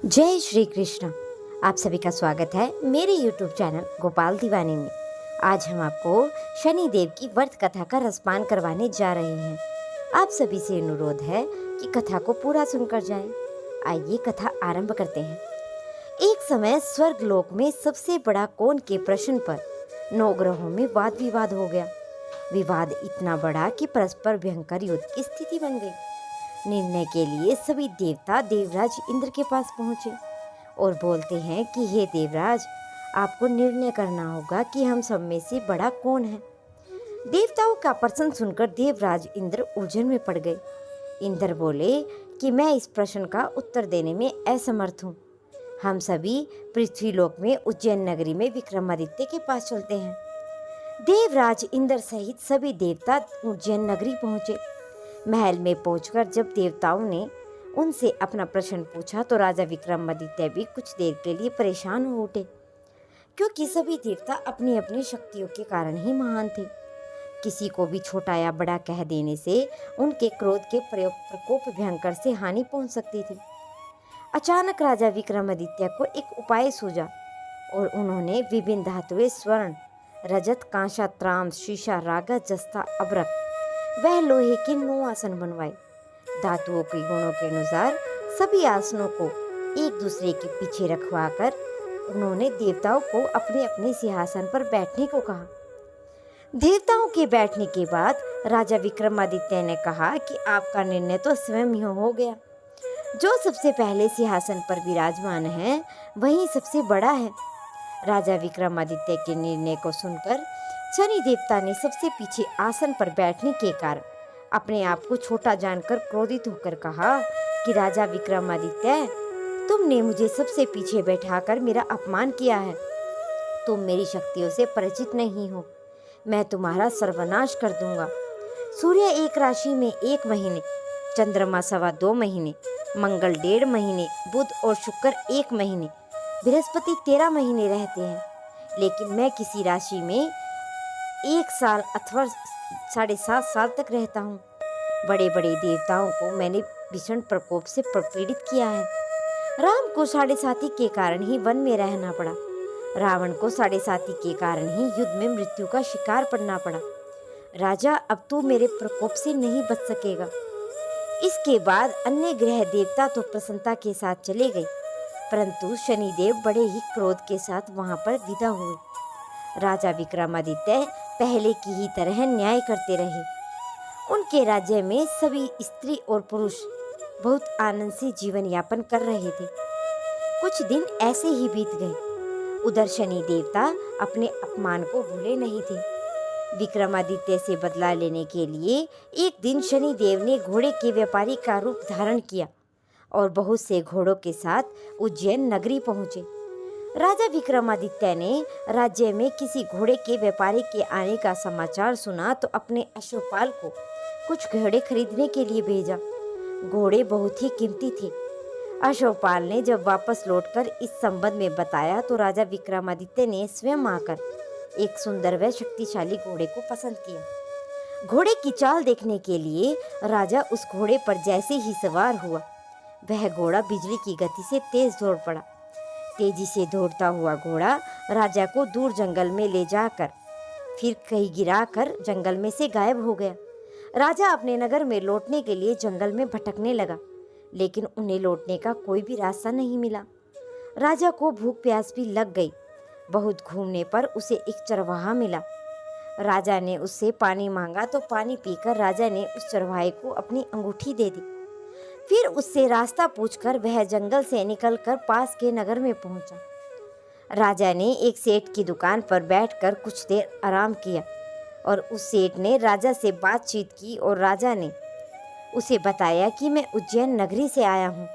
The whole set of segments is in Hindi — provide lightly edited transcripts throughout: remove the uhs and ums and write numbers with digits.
जय श्री कृष्ण। आप सभी का स्वागत है मेरे YouTube चैनल गोपाल दीवानी में। आज हम आपको शनि देव की व्रत कथा का रसपान करवाने जा रहे हैं। आप सभी से अनुरोध है कि कथा को पूरा सुनकर जाएं। आइए कथा आरंभ करते हैं। एक समय स्वर्ग लोक में सबसे बड़ा कौन के प्रश्न पर 9 ग्रहों में वाद विवाद हो गया। विवाद इतना बड़ा कि परस्पर भयंकर युद्ध की स्थिति बन गई। निर्णय के लिए सभी देवता देवराज इंद्र के पास पहुंचे और बोलते हैं कि हे देवराज, आपको निर्णय करना होगा कि हम सब में से बड़ा कौन है। देवताओं का प्रश्न सुनकर देवराज इंद्र उलझन में पड़ गए। इंद्र बोले कि मैं इस प्रश्न का उत्तर देने में असमर्थ हूँ। हम सभी पृथ्वीलोक में उज्जैन नगरी में विक्रमादित्य के पास चलते हैं। देवराज इंद्र सहित सभी देवता उज्जैन नगरी पहुंचे। महल में पहुंचकर जब देवताओं ने उनसे अपना प्रश्न पूछा तो राजा विक्रमादित्य भी कुछ देर के लिए परेशान हो उठे, क्योंकि सभी देवता अपनी अपनी शक्तियों के कारण ही महान थे। किसी को भी छोटा या बड़ा कह देने से उनके क्रोध के प्रकोप भयंकर से हानि पहुंच सकती थी। अचानक राजा विक्रमादित्य को एक उपाय सूझा और उन्होंने विभिन्न धातुएं स्वर्ण, रजत, कांसा, ताम्र, शीशा, रागा, जस्ता, अभ्रक वह लोहे के 9 आसन बनवाए। धातुओं के गुणों के अनुसार सभी आसनों को एक दूसरे के पीछे रखवाकर उन्होंने देवताओं को अपने अपने सिंहासन पर बैठने को कहा। देवताओं के बैठने के बाद राजा विक्रमादित्य ने कहा कि आपका निर्णय तो स्वयं ही हो गया। जो सबसे पहले सिंहासन पर विराजमान है वही सबसे बड़ा है। राजा विक्रमादित्य के निर्णय को सुनकर शनि देवता ने सबसे पीछे आसन पर बैठने के कारण अपने आप को छोटा जानकर क्रोधित होकर कहा कि राजा विक्रमादित्य, तुमने मुझे सबसे पीछे बैठाकर मेरा अपमान किया है। तुम मेरी शक्तियों से परिचित नहीं हो। मैं तुम्हारा सर्वनाश कर दूंगा। सूर्य एक राशि में 1 महीने, चंद्रमा 2.25 महीने, मंगल 1.5 महीने, बुध और शुक्र 1 महीने, बृहस्पति 13 महीने रहते हैं, लेकिन मैं किसी राशि में 1 साल अथवा 7.5 साल तक रहता हूँ। बड़े बड़े देवताओं को मैंने भीषण प्रकोप से पीड़ित किया है। राम को 7.5 के कारण ही वन में रहना पड़ा। रावण को 7.5 के कारण ही युद्ध में मृत्यु का शिकार पड़ना पड़ा। राजा, अब तू मेरे प्रकोप से नहीं बच सकेगा। इसके बाद अन्य ग्रह देवता तो प्रसन्नता के साथ चले गए, परंतु शनिदेव बड़े ही क्रोध के साथ वहां पर विदा हुए। राजा विक्रमादित्य पहले की ही तरह न्याय करते रहे। उनके राज्य में सभी स्त्री और पुरुष बहुत आनंद से जीवन यापन कर रहे थे। कुछ दिन ऐसे ही बीत गए। उधर शनि देवता अपने अपमान को भूले नहीं थे। विक्रमादित्य से बदला लेने के लिए एक दिन शनि देव ने घोड़े के व्यापारी का रूप धारण किया और बहुत से घोड़ों के साथ उज्जैन नगरी पहुंचे। राजा विक्रमादित्य ने राज्य में किसी घोड़े के व्यापारी के आने का समाचार सुना तो अपने अश्वपाल को कुछ घोड़े खरीदने के लिए भेजा। घोड़े बहुत ही कीमती थे। अश्वपाल ने जब वापस लौटकर इस संबंध में बताया तो राजा विक्रमादित्य ने स्वयं आकर एक सुंदर व शक्तिशाली घोड़े को पसंद किया। घोड़े की चाल देखने के लिए राजा उस घोड़े पर जैसे ही सवार हुआ, वह घोड़ा बिजली की गति से तेज दौड़ पड़ा। तेजी से दौड़ता हुआ घोड़ा राजा को दूर जंगल में ले जाकर फिर कहीं गिराकर जंगल में से गायब हो गया। राजा अपने नगर में लौटने के लिए जंगल में भटकने लगा, लेकिन उन्हें लौटने का कोई भी रास्ता नहीं मिला। राजा को भूख प्यास भी लग गई। बहुत घूमने पर उसे एक चरवाहा मिला। राजा ने उससे पानी मांगा तो पानी पीकर राजा ने उस चरवाहे को अपनी अंगूठी दे दी। फिर उससे रास्ता पूछकर वह जंगल से निकलकर पास के नगर में पहुंचा। राजा ने एक सेठ की दुकान पर बैठकर कुछ देर आराम किया और उस सेठ ने राजा से बातचीत की और राजा ने उसे बताया कि मैं उज्जैन नगरी से आया हूँ।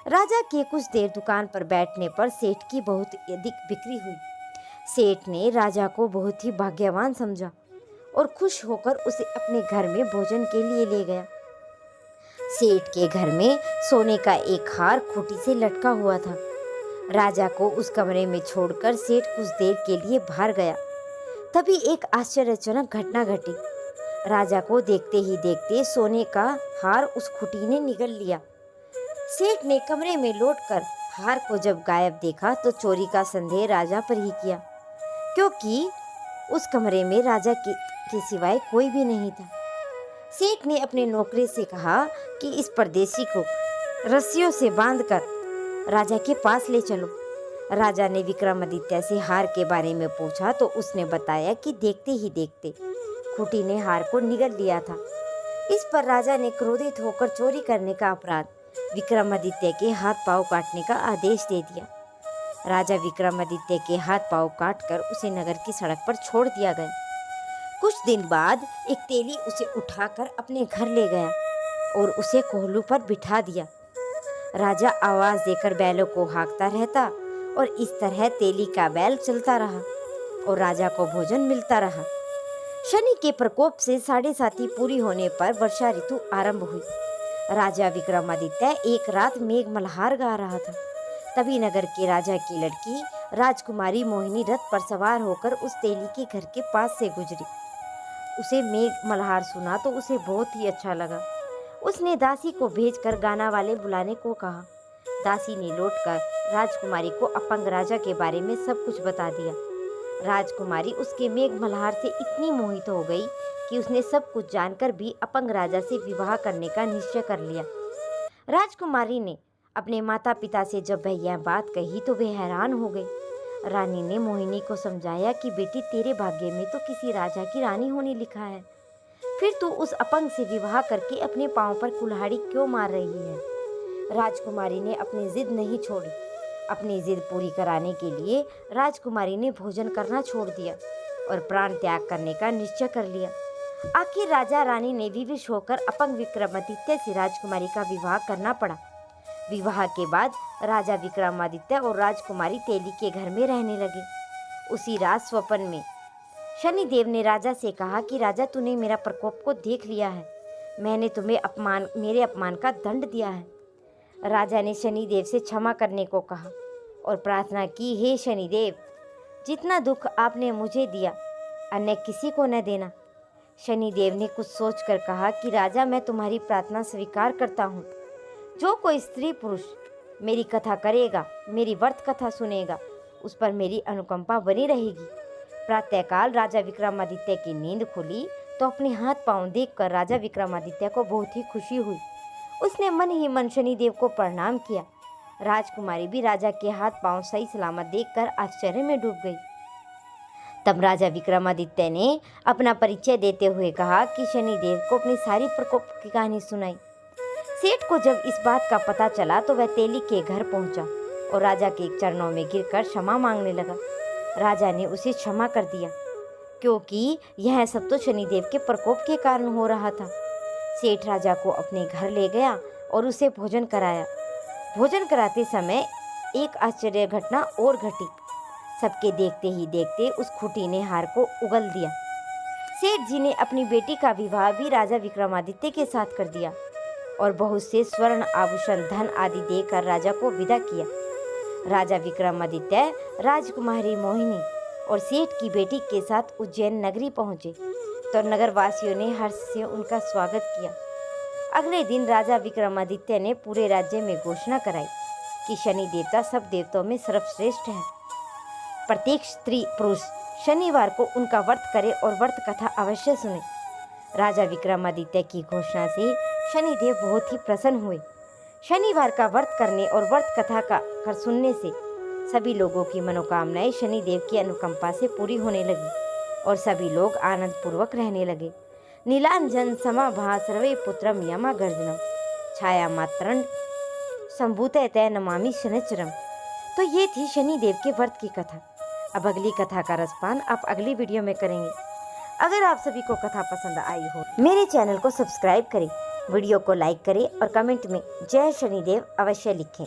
राजा के कुछ देर दुकान पर बैठने पर सेठ की बहुत अधिक बिक्री हुई। सेठ ने राजा को बहुत ही भाग्यवान समझा और खुश होकर उसे अपने घर में भोजन के लिए ले गया। सेठ के घर में सोने का एक हार खूंटी से लटका हुआ था। राजा को उस कमरे में छोड़कर सेठ कुछ देर के लिए बाहर गया। तभी एक आश्चर्यजनक घटना घटी। राजा को देखते ही देखते सोने का हार उस खूंटी ने निगल लिया। सेठ ने कमरे में लौटकर हार को जब गायब देखा तो चोरी का संदेह राजा पर ही किया, क्योंकि उस कमरे में राजा के सिवाय कोई भी नहीं था। सेठ ने अपने नौकरे से कहा कि इस परदेसी को रस्सियों से बांधकर राजा के पास ले चलो। राजा ने विक्रमादित्य से हार के बारे में पूछा तो उसने बताया कि देखते ही देखते खूंटी ने हार को निगल लिया था। इस पर राजा ने क्रोधित होकर चोरी करने का अपराध विक्रमादित्य के हाथ पांव काटने का आदेश दे दिया। राजा विक्रमादित्य के हाथ पांव काटकर उसे नगर की सड़क पर छोड़ दिया गया। कुछ दिन बाद एक तेली उसे उठाकर अपने घर ले गया और उसे कोहलू पर बिठा दिया। राजा आवाज देकर बैलों को हाँकता रहता और इस तरह तेली का बैल चलता रहा और राजा को भोजन मिलता रहा। शनि के प्रकोप से 7.5 पूरी होने पर वर्षा ऋतु आरंभ हुई। राजा विक्रमादित्य एक रात मेघ मल्हार गा रहा था। तभी नगर के राजा की लड़की राजकुमारी मोहिनी रथ पर सवार होकर उस तेली के घर के पास से गुजरी। उसे मेघ मल्हार सुना तो उसे बहुत ही अच्छा लगा। उसने दासी को भेजकर गाना वाले बुलाने को कहा। दासी ने लौटकर राजकुमारी को अपंग राजा के बारे में सब कुछ बता दिया। राजकुमारी उसके मेघ मल्हार से इतनी मोहित हो गई कि उसने सब कुछ जानकर भी अपंग राजा से विवाह करने का निश्चय कर लिया। राजकुमारी ने अपने माता पिता से जब वह यह बात कही तो वे हैरान हो गए। रानी ने मोहिनी को समझाया कि बेटी, तेरे भाग्य में तो किसी राजा की रानी होने लिखा है, फिर तू उस अपंग से विवाह करके अपने पांव पर कुल्हाड़ी क्यों मार रही है। राजकुमारी ने अपनी जिद नहीं छोड़ी। अपनी जिद पूरी कराने के लिए राजकुमारी ने भोजन करना छोड़ दिया और प्राण त्याग करने का निश्चय कर लिया। आखिर राजा रानी ने विवश होकर अपंग विक्रमादित्य से राजकुमारी का विवाह करना पड़ा। विवाह के बाद राजा विक्रमादित्य और राजकुमारी तेली के घर में रहने लगे। उसी रात स्वप्न में शनिदेव ने राजा से कहा कि राजा, तूने मेरा प्रकोप को देख लिया है। मैंने तुम्हें मेरे अपमान का दंड दिया है। राजा ने शनिदेव से क्षमा करने को कहा और प्रार्थना की, हे शनिदेव, जितना दुख आपने मुझे दिया अन्य किसी को न देना। शनिदेव ने कुछ सोचकर कहा कि राजा, मैं तुम्हारी प्रार्थना स्वीकार करता हूँ। जो कोई स्त्री पुरुष मेरी कथा करेगा, मेरी व्रत कथा सुनेगा, उस पर मेरी अनुकंपा बनी रहेगी। प्रातःकाल राजा विक्रमादित्य की नींद खुली तो अपने हाथ पांव देखकर राजा विक्रमादित्य को बहुत ही खुशी हुई। उसने मन ही मन शनिदेव को प्रणाम किया। राजकुमारी भी राजा के हाथ पांव सही सलामत देखकर आश्चर्य में डूब गई। तब राजा विक्रमादित्य ने अपना परिचय देते हुए कहा कि शनिदेव को अपनी सारी प्रकोप की कहानी सुनाई। सेठ को जब इस बात का पता चला तो वह तेली के घर पहुंचा और राजा के चरणों में गिरकर क्षमा मांगने लगा। राजा ने उसे क्षमा कर दिया, क्योंकि यह सब तो शनिदेव के प्रकोप के कारण हो रहा था। सेठ राजा को अपने घर ले गया और उसे भोजन कराया। भोजन कराते समय एक आश्चर्य घटना और घटी। सबके देखते ही देखते उस खूंटी ने हार को उगल दिया। सेठ जी ने अपनी बेटी का विवाह भी राजा विक्रमादित्य के साथ कर दिया और बहुत से स्वर्ण आभूषण, धन आदि देकर राजा को विदा किया। राजा विक्रमादित्य राजकुमारी मोहिनी और सेठ की बेटी के साथ उज्जैन नगरी पहुंचे तो नगरवासियों ने हर्ष से उनका स्वागत किया। अगले दिन राजा विक्रमादित्य ने पूरे राज्य में घोषणा कराई कि शनि देवता सब देवताओं में सर्वश्रेष्ठ है। प्रत्येक स्त्री पुरुष शनिवार को उनका व्रत करे और व्रत कथा अवश्य सुने। राजा विक्रमादित्य की घोषणा से शनिदेव बहुत ही प्रसन्न हुए। शनिवार का व्रत करने और व्रत कथा का कर सुनने से सभी लोगों की मनोकामनाएं शनिदेव की अनुकंपा से पूरी होने लगी और सभी लोग आनंद पूर्वक रहने लगे। नीलांजन समाभा सर्वे पुत्रम यमा गर्जनम छाया मात्रं संभूतये नमामि शनिचरम। तो ये थी शनिदेव के व्रत की कथा। अब अगली कथा का रसपान आप अगली वीडियो में करेंगे। अगर आप सभी को कथा पसंद आई हो, मेरे चैनल को सब्सक्राइब करें, वीडियो को लाइक करें और कमेंट में जय शनिदेव अवश्य लिखें।